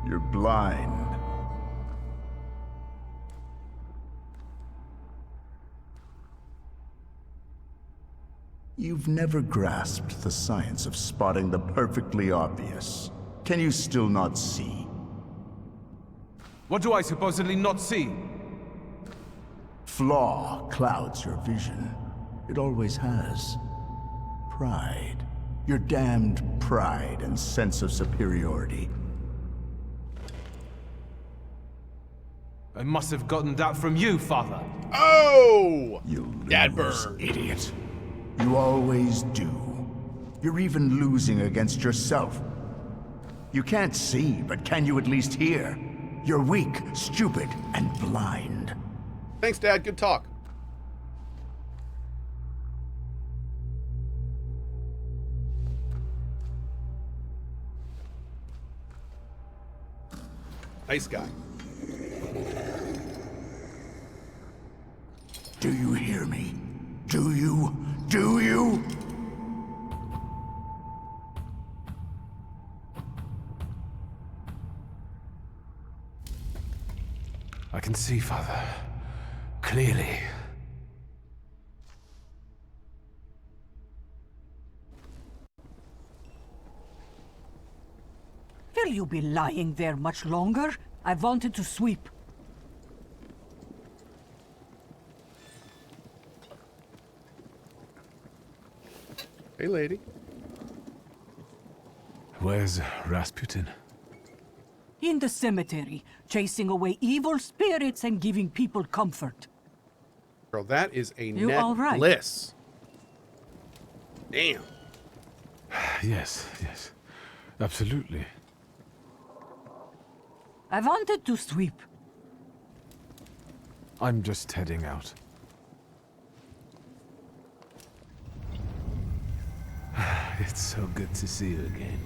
You're blind. You've never grasped the science of spotting the perfectly obvious. Can you still not see? What do I supposedly not see? Flaw clouds your vision. It always has. Pride. Your damned pride and sense of superiority. I must have gotten that from you, Father. Oh! You Dad lose, burn. idiot. You always do. You're even losing against yourself. You can't see, but can you at least hear? You're weak, stupid, and blind. Thanks, Dad. Good talk. Nice guy. Do you hear me? Do you? Do you? I can see, Father. Clearly. Will you be lying there much longer? I wanted to sweep. Hey, lady. Where's Rasputin? In the cemetery, chasing away evil spirits and giving people comfort. Girl, that is a You net all right? bliss. Damn. Yes, yes. Absolutely. I wanted to sweep. I'm just heading out. It's so good to see you again.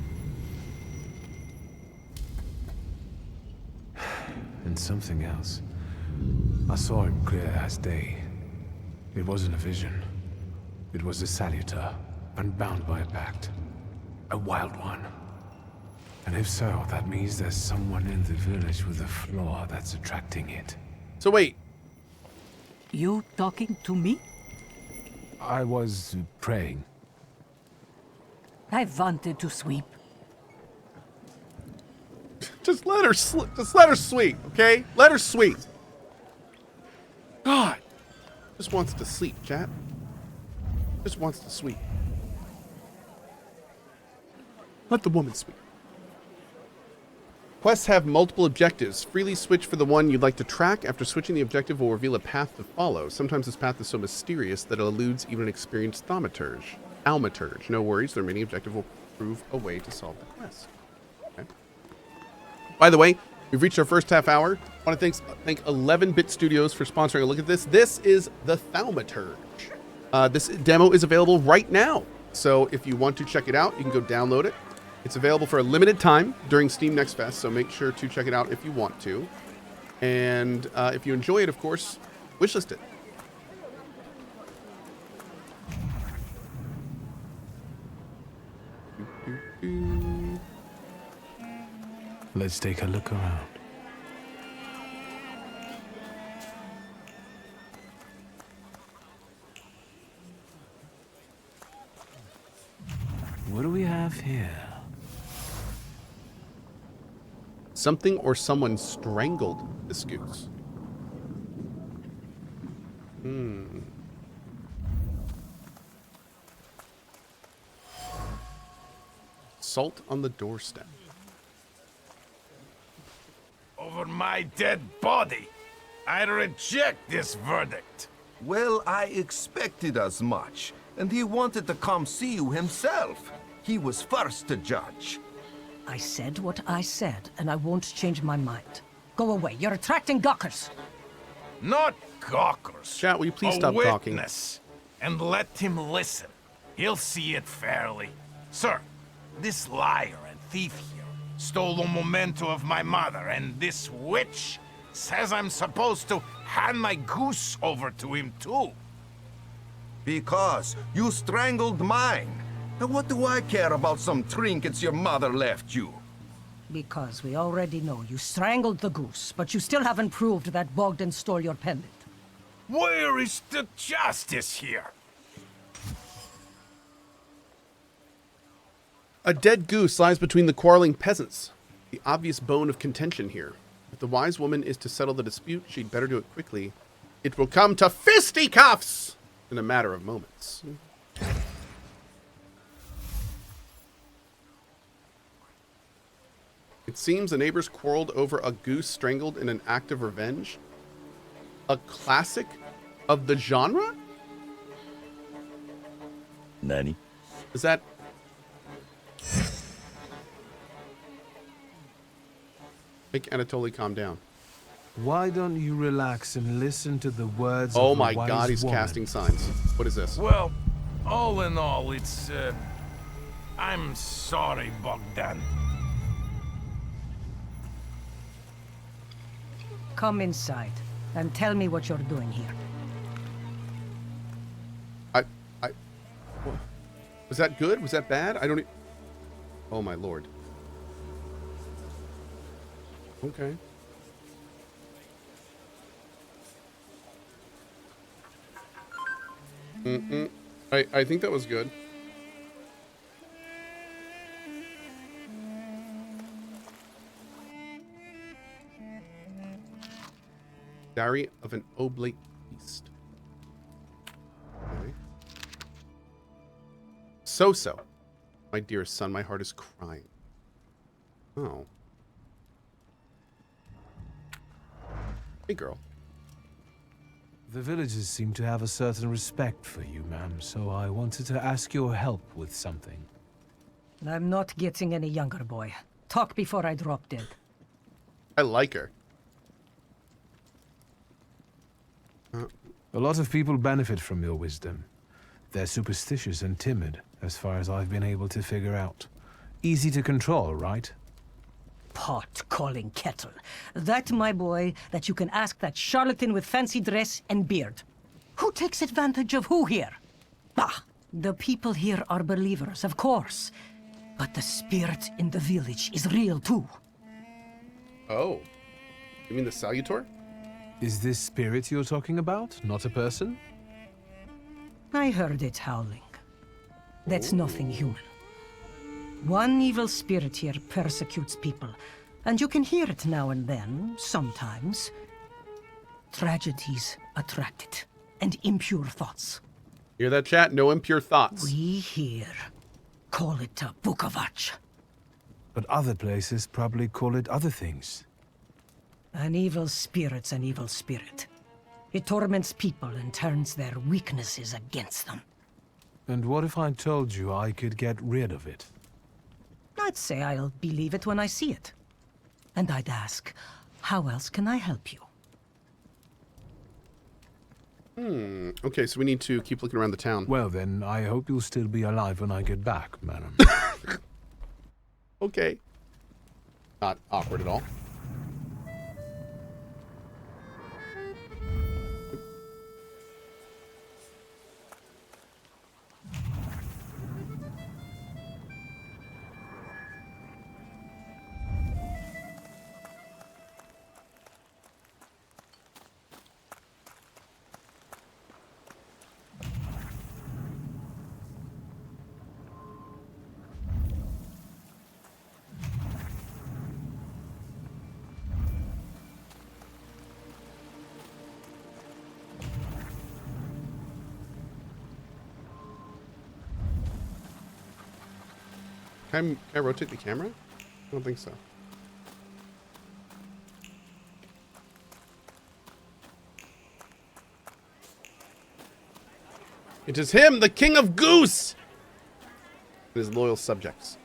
And something else. I saw him clear as day. It wasn't a vision. It was a saluter, unbound by a pact. A wild one. And if so, that means there's someone in the village with a flaw that's attracting it. So wait. You talking to me? I was praying. I wanted to sweep. Just let her sweep, okay? Let her sweep. God. Just wants to sleep, chat. Just wants to sweep. Let the woman sweep. Quests have multiple objectives. Freely switch for the one you'd like to track. After switching, the objective will reveal a path to follow. Sometimes this path is so mysterious that it eludes even an experienced Thaumaturge. No worries, the remaining objective will prove a way to solve the quest. Okay. By the way, we've reached our first half hour. I want to thank 11-Bit Studios for sponsoring a look at this. This is the Thaumaturge. This demo is available right now. So if you want to check it out, you can go download it. It's available for a limited time during Steam Next Fest, so make sure to check it out if you want to. And if you enjoy it, of course, wishlist it. Let's take a look around. What do we have here? Something or someone strangled this goose. Salt on the doorstep. Over my dead body. I reject this verdict. Well, I expected as much, and he wanted to come see you himself. He was first to judge. I said what I said, and I won't change my mind. Go away. You're attracting gawkers. Not gawkers. Chat, will you please a stop talking? witness. And let him listen. He'll see it fairly. Sir, this liar and thief here stole the memento of my mother, and this witch says I'm supposed to hand my goose over to him too. Because you strangled mine. And what do I care about some trinkets your mother left you? Because we already know you strangled the goose, but you still haven't proved that Bogdan stole your pendant. Where is the justice here? A dead goose lies between the quarreling peasants. The obvious bone of contention here. If the wise woman is to settle the dispute, she'd better do it quickly. It will come to fisticuffs in a matter of moments. It seems the neighbors quarreled over a goose strangled in an act of revenge. A classic of the genre? Nani? Is that... Make Anatoly calm down. Why don't you relax and listen to the words Oh of my the wise god, he's woman? casting signs. What is this? Well, all in all, it's, I'm sorry, Bogdan. Come inside and tell me what you're doing here. Was that good? Was that bad? I don't Oh my lord. Okay. I think that was good. Diary of an Oblate Beast. Okay. So. My dearest son, my heart is crying. Oh. Hey, girl. The villagers seem to have a certain respect for you, ma'am, so I wanted to ask your help with something. I'm not getting any younger, boy. Talk before I drop dead. I like her. A lot of people benefit from your wisdom. They're superstitious and timid, as far as I've been able to figure out. Easy to control, right? Pot calling kettle. That, my boy, that you can ask that charlatan with fancy dress and beard. Who takes advantage of who here? Bah! The people here are believers, of course. But the spirit in the village is real too. Oh. You mean the Salutor? Is this spirit you're talking about, not a person? I heard it howling. That's nothing human. One evil spirit here persecutes people, and you can hear it now and then, sometimes. Tragedies attract it, and impure thoughts. Hear that, chat? No impure thoughts. We here call it a Bukovac. But other places probably call it other things. An evil spirit's an evil spirit. It torments people and turns their weaknesses against them. And what if I told you I could get rid of it? I'd say I'll believe it when I see it. And I'd ask, how else can I help you? Okay, so we need to keep looking around the town. Well then, I hope you'll still be alive when I get back, madam. Okay. Not awkward at all. Can I rotate the camera? I don't think so. It is him, the King of Goose! And his loyal subjects.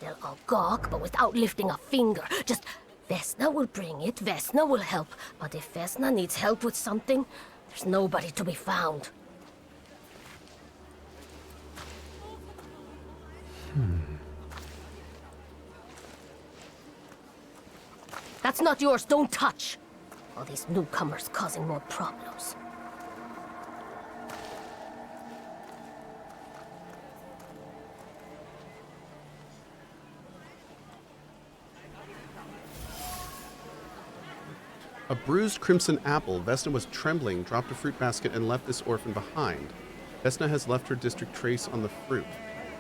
They'll all gawk, but without lifting a finger. Just, Vesna will bring it, Vesna will help. But if Vesna needs help with something, there's nobody to be found. That's not yours. Don't touch. All these newcomers causing more problems. A bruised crimson apple. Vesna was trembling, dropped a fruit basket, and left this orphan behind. Vesna has left her district trace on the fruit.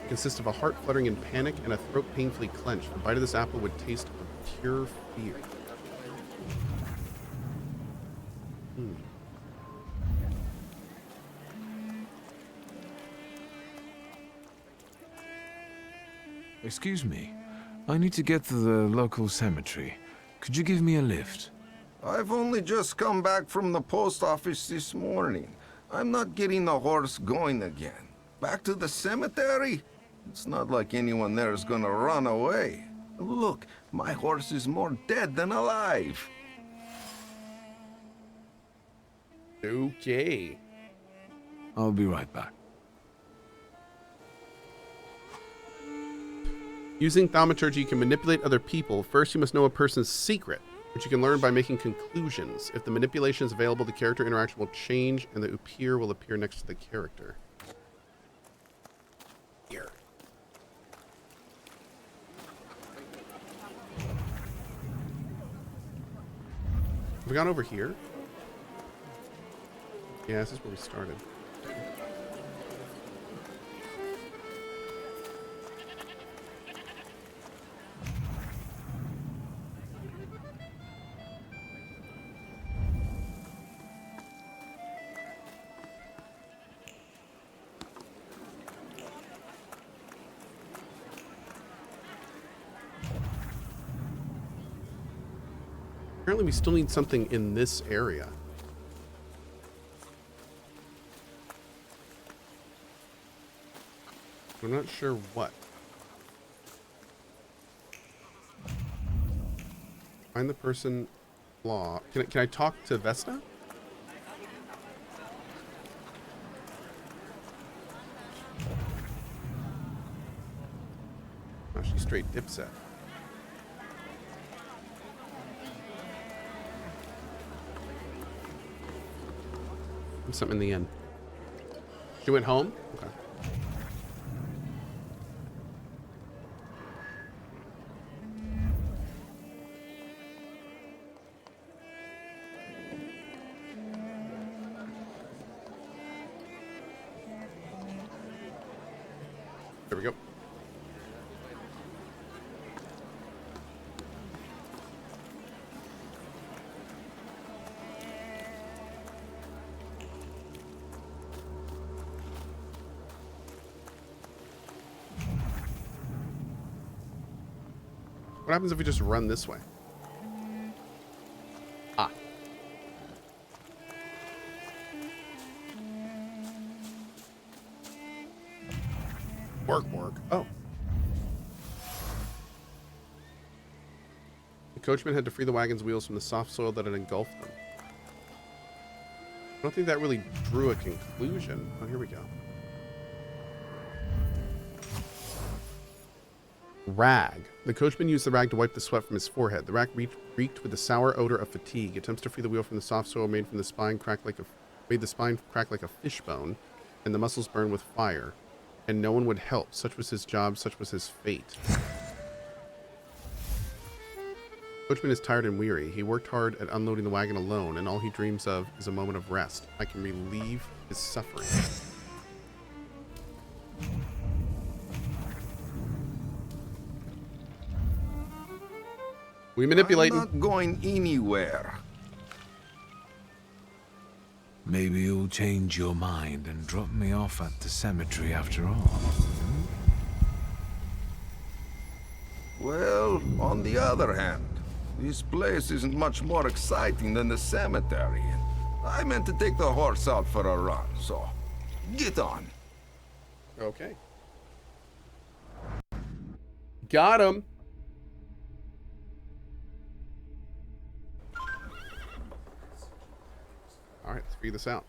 It consists of a heart fluttering in panic and a throat painfully clenched. A bite of this apple would taste of pure fear. Excuse me. I need to get to the local cemetery. Could you give me a lift? I've only just come back from the post office this morning. I'm not getting the horse going again. Back to the cemetery? It's not like anyone there is gonna run away. Look, my horse is more dead than alive. Okay. I'll be right back. Using Thaumaturge, you can manipulate other people. First, you must know a person's secret, which you can learn by making conclusions. If the manipulation is available, the character interaction will change, and the Upir will appear next to the character. Here. Have we gone over here? Yeah, this is where we started. Apparently we still need something in this area. I'm not sure what. Find the person law. Can I talk to Vesna? Oh, she's straight dipset. Something in the end. She went home? Okay. There we go. What happens if we just run this way? Ah. Work. Oh. The coachman had to free the wagon's wheels from the soft soil that had engulfed them. I don't think that really drew a conclusion. Oh, here we go. Rag. The coachman used the rag to wipe the sweat from his forehead. The rag reeked with the sour odor of fatigue. Attempts to free the wheel from the soft soil made the spine crack like a fishbone, and the muscles burn with fire. And no one would help. Such was his job. Such was his fate. Coachman is tired and weary. He worked hard at unloading the wagon alone, and all he dreams of is a moment of rest. I can relieve his suffering. We manipulate. I'm not going anywhere. Maybe you'll change your mind and drop me off at the cemetery after all. Well, on the other hand, this place isn't much more exciting than the cemetery. I meant to take the horse out for a run, so get on. Okay. Got him. All right, let's figure this out.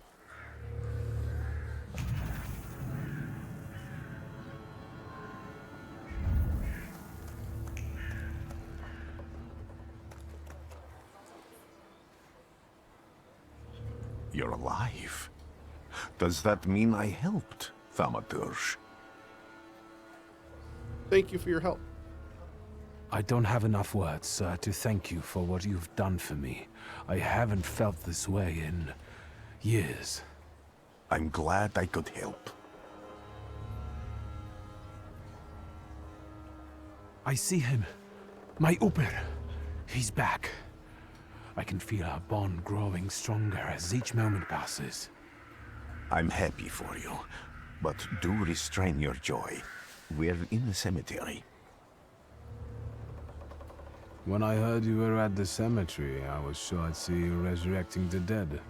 You're alive. Does that mean I helped, Thaumaturge? Thank you for your help. I don't have enough words, sir, to thank you for what you've done for me. I haven't felt this way in years. I'm glad I could help. I see him. My Uber. He's back. I can feel our bond growing stronger as each moment passes. I'm happy for you, but do restrain your joy. We're in the cemetery. When I heard you were at the cemetery, I was sure I'd see you resurrecting the dead.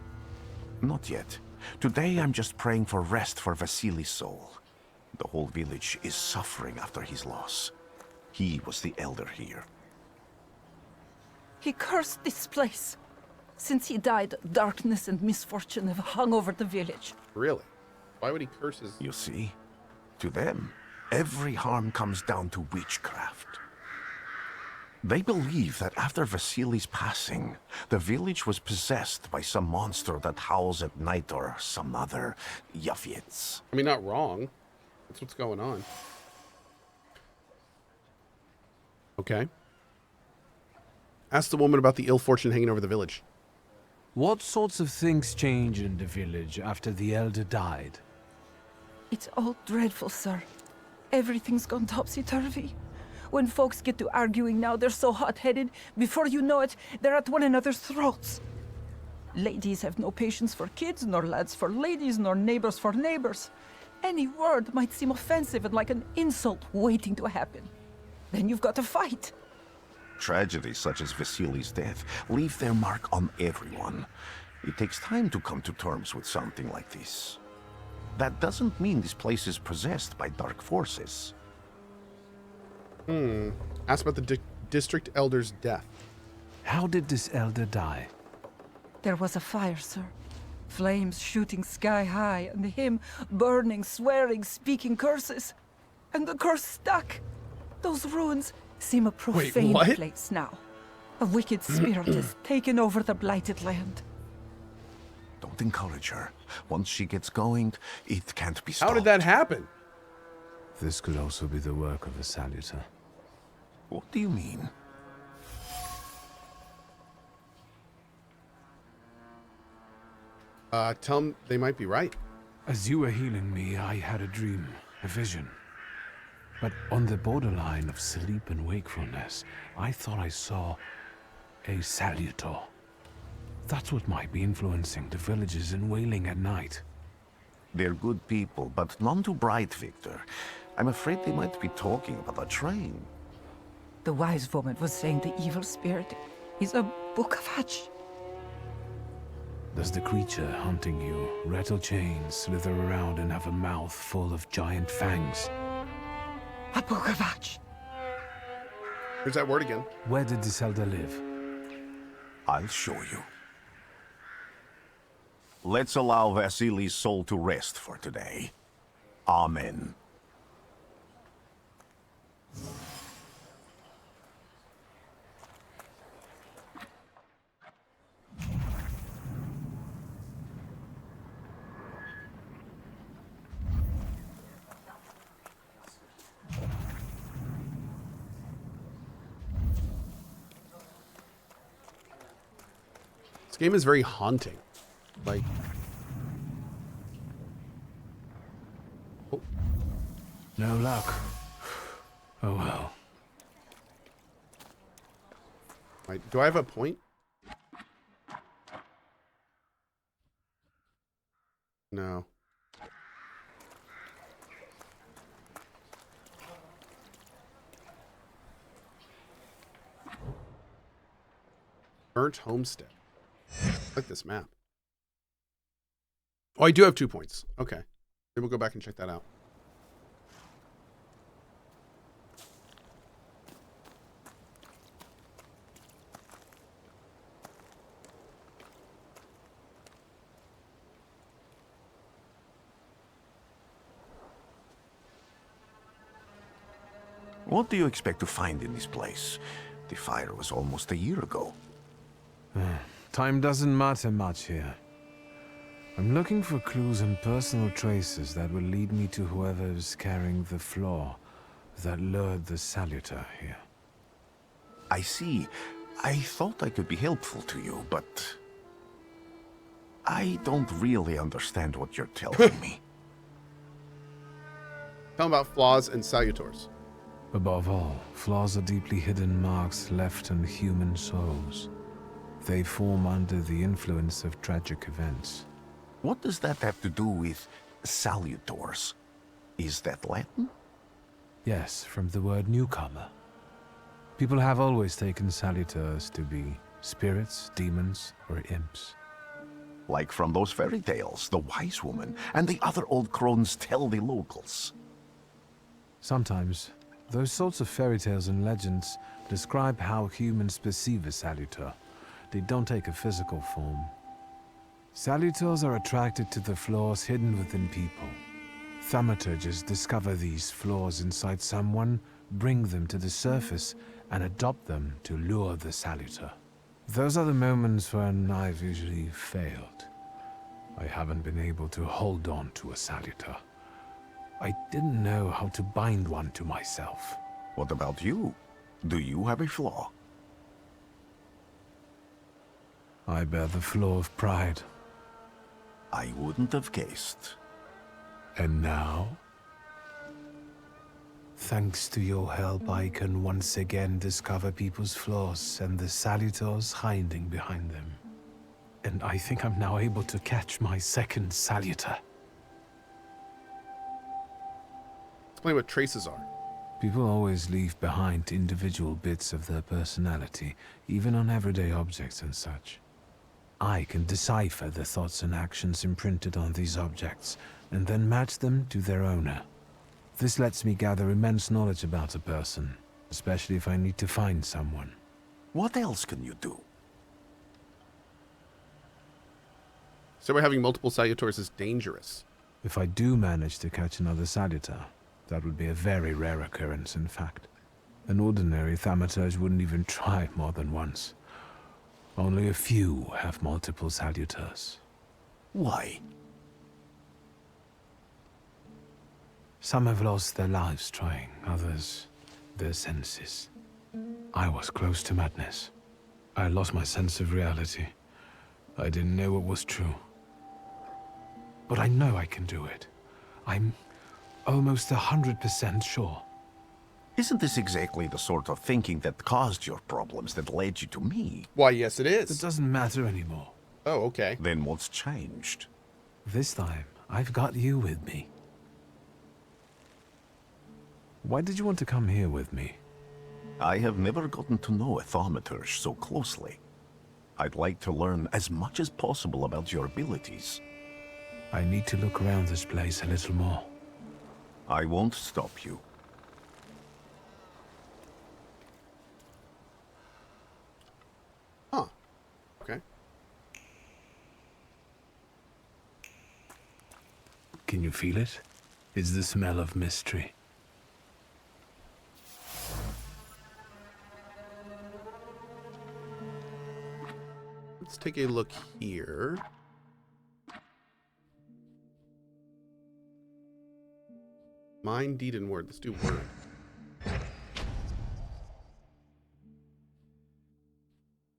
Not yet. Today I'm just praying for rest for Vasily's soul. The whole village is suffering after his loss. He was the elder here. He cursed this place. Since he died, darkness and misfortune have hung over the village. Really? Why would he curse his... You see? To them, every harm comes down to witchcraft. They believe that after Vasily's passing, the village was possessed by some monster that howls at night or some other Yafits. I mean, not wrong. That's what's going on. Okay. Ask the woman about the ill fortune hanging over the village. What sorts of things change in the village after the elder died? It's all dreadful, sir. Everything's gone topsy-turvy. When folks get to arguing now, they're so hot-headed, before you know it, they're at one another's throats. Ladies have no patience for kids, nor lads for ladies, nor neighbors for neighbors. Any word might seem offensive and like an insult waiting to happen. Then you've got to fight. Tragedies such as Vasily's death leave their mark on everyone. It takes time to come to terms with something like this. That doesn't mean this place is possessed by dark forces. Ask about the district elder's death. How did this elder die? There was a fire, sir. Flames shooting sky high, and him burning, swearing, speaking curses. And the curse stuck. Those ruins seem a profane what? place now. A wicked spirit has taken over the blighted land. Don't encourage her. Once she gets going, it can't be stopped. How did that happen? This could also be the work of a saluter. What do you mean? Tell them they might be right. As you were healing me, I had a dream, a vision. But on the borderline of sleep and wakefulness, I thought I saw a salutor. That's what might be influencing the villagers in Wailing at night. They're good people, but none too bright, Victor. I'm afraid they might be talking about a train. The wise woman was saying the evil spirit is a book of hatch. Does the creature hunting you rattle chains, slither around, and have a mouth full of giant fangs? A book of hatch. Here's that word again. Where did this elder live? I'll show you. Let's allow Vasily's soul to rest for today. Amen. This game is very haunting. Like... Oh. No luck. Oh well. Right. Do I have a point? No. Burnt Homestead. I like this map. Oh, I do have 2 points. Okay. Maybe we'll go back and check that out. What do you expect to find in this place? The fire was almost a year ago. Time doesn't matter much here. I'm looking for clues and personal traces that will lead me to whoever's carrying the flaw that lured the Salutor here. I see. I thought I could be helpful to you, but I don't really understand what you're telling me. Tell them about flaws and salutors. Above all, flaws are deeply hidden marks left on human souls. They form under the influence of tragic events. What does that have to do with salutors? Is that Latin? Yes, from the word newcomer. People have always taken salutors to be spirits, demons, or imps. Like from those fairy tales, the wise woman and the other old crones tell the locals. Sometimes, those sorts of fairy tales and legends describe how humans perceive a salutor. They don't take a physical form. Salutors are attracted to the flaws hidden within people. Thaumaturges discover these flaws inside someone, bring them to the surface, and adopt them to lure the salutor. Those are the moments when I've usually failed. I haven't been able to hold on to a salutor. I didn't know how to bind one to myself. What about you? Do you have a flaw? I bear the flaw of pride. I wouldn't have guessed. And now? Thanks to your help, I can once again discover people's flaws and the salutors hiding behind them. And I think I'm now able to catch my second salutor. Explain what traces are. People always leave behind individual bits of their personality, even on everyday objects and such. I can decipher the thoughts and actions imprinted on these objects, and then match them to their owner. This lets me gather immense knowledge about a person, especially if I need to find someone. What else can you do? So we're having multiple salutors is dangerous. If I do manage to catch another salutor, that would be a very rare occurrence, in fact. An ordinary Thaumaturge wouldn't even try more than once. Only a few have multiple salutors. Why? Some have lost their lives trying, others their senses. I was close to madness. I lost my sense of reality. I didn't know what was true. But I know I can do it. I'm almost 100% sure. Isn't this exactly the sort of thinking that caused your problems that led you to me? Why, yes, it It is. doesn't matter anymore. Oh, okay. Then what's changed? This time, I've got you with me. Why did you want to come here with me? I have never gotten to know a Thaumaturge so closely. I'd like to learn as much as possible about your abilities. I need to look around this place a little more. I won't stop you. Huh. Okay. Can you feel it? It's the smell of mystery. Let's take a look here. Mind, deed, and word. Let's do word.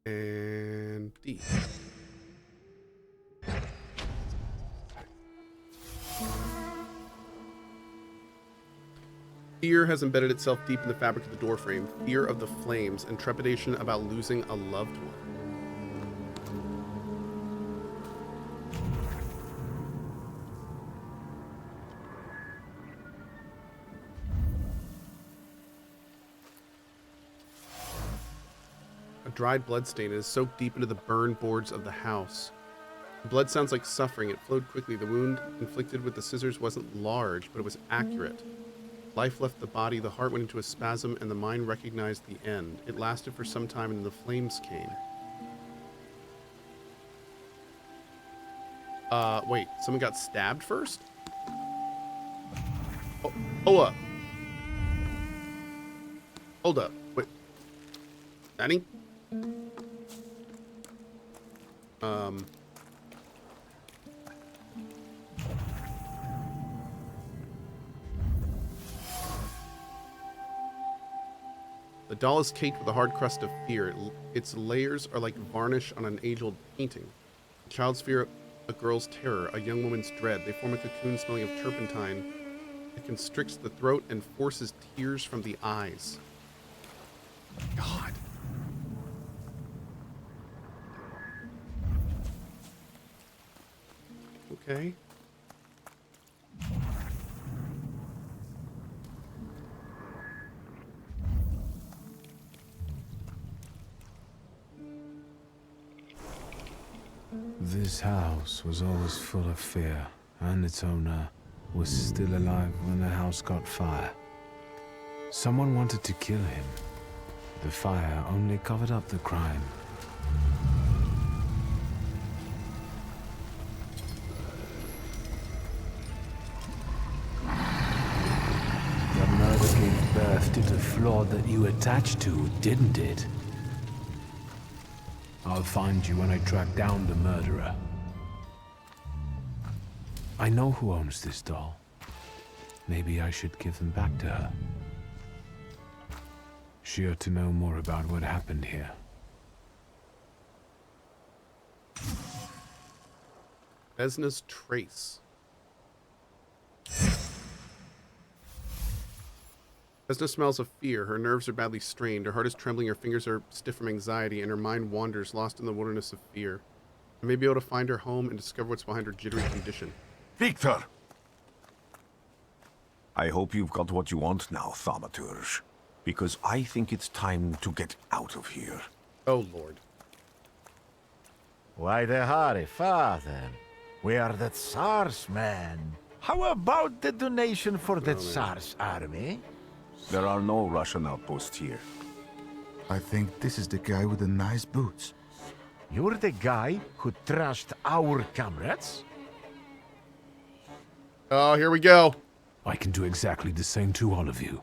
And deed. Fear has embedded itself deep in the fabric of the doorframe. Fear of the flames and trepidation about losing a loved one. A dried bloodstain is soaked deep into the burned boards of the house. The blood sounds like suffering. It flowed quickly. The wound inflicted with the scissors wasn't large, but it was accurate. Life left the body, the heart went into a spasm, and the mind recognized the end. It lasted for some time, and then the flames came. Wait, someone got stabbed first? Oh, hold up. Hold up. Wait. Danny? doll is caked with a hard crust of fear. Its layers are like varnish on an age-old painting. A child's fear, a girl's terror, a young woman's dread. They form a cocoon smelling of turpentine. It constricts the throat and forces tears from the eyes. God. Okay. This house was always full of fear, and its owner was still alive when the house caught fire. Someone wanted to kill him. The fire only covered up the crime. The murder gave birth to the flaw that you attached to, didn't it? I'll find you when I track down the murderer. I know who owns this doll. Maybe I should give them back to her. She ought to know more about what happened here. Vesna's trace. Vesna smells of fear. Her nerves are badly strained. Her heart is trembling. Her fingers are stiff from anxiety, and her mind wanders, lost in the wilderness of fear. I may be able to find her home and discover what's behind her jittery condition. Victor! I hope you've got what you want now, Thaumaturge. Because I think it's time to get out of here. Oh, Lord. Why the hurry, father? We are the Tsar's men. How about the donation for the Tsar's army? There are no Russian outposts here. I think this is the guy with the nice boots. You're the guy who trashed our comrades? Oh, here we go. I can do exactly the same to all of you.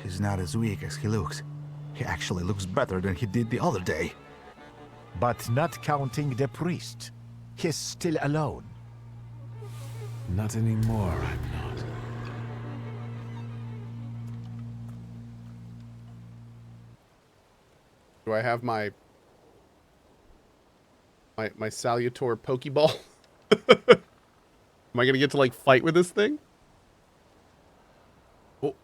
He's not as weak as he looks. He actually looks better than he did the other day. But not counting the priest. He's still alone. Not anymore, I'm not. Do I have my Salutor Pokeball? Am I gonna get to like fight with this thing? Oh.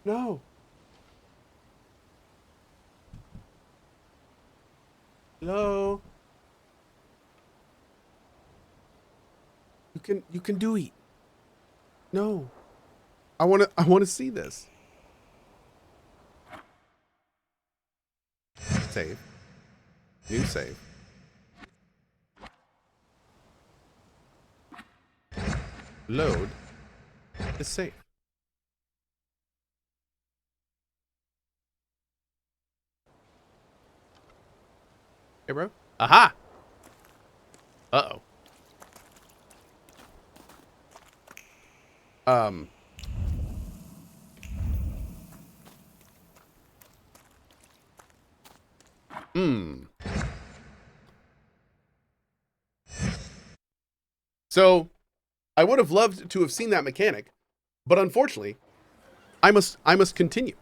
No. Hello. You can do it. No. I wanna see this. Save. New save. Load is safe. Hey, bro. Aha! Uh-oh. So, I would have loved to have seen that mechanic, but unfortunately, I must continue.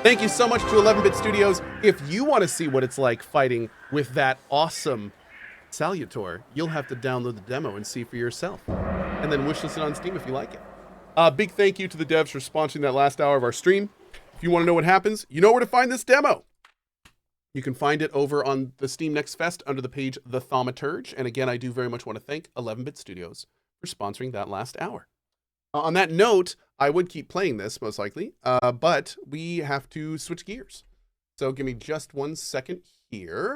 Thank you so much to 11-Bit Studios. If you want to see what it's like fighting with that awesome Salutor, you'll have to download the demo and see for yourself. And then wishlist it on Steam if you like it. Big thank you to the devs for sponsoring that last hour of our stream. If you want to know what happens, you know where to find this demo. You can find it over on the Steam Next Fest under the page The Thaumaturge. And again, I do very much want to thank 11-Bit Studios for sponsoring that last hour. On that note, I would keep playing this, most likely, but we have to switch gears. So give me just 1 second here.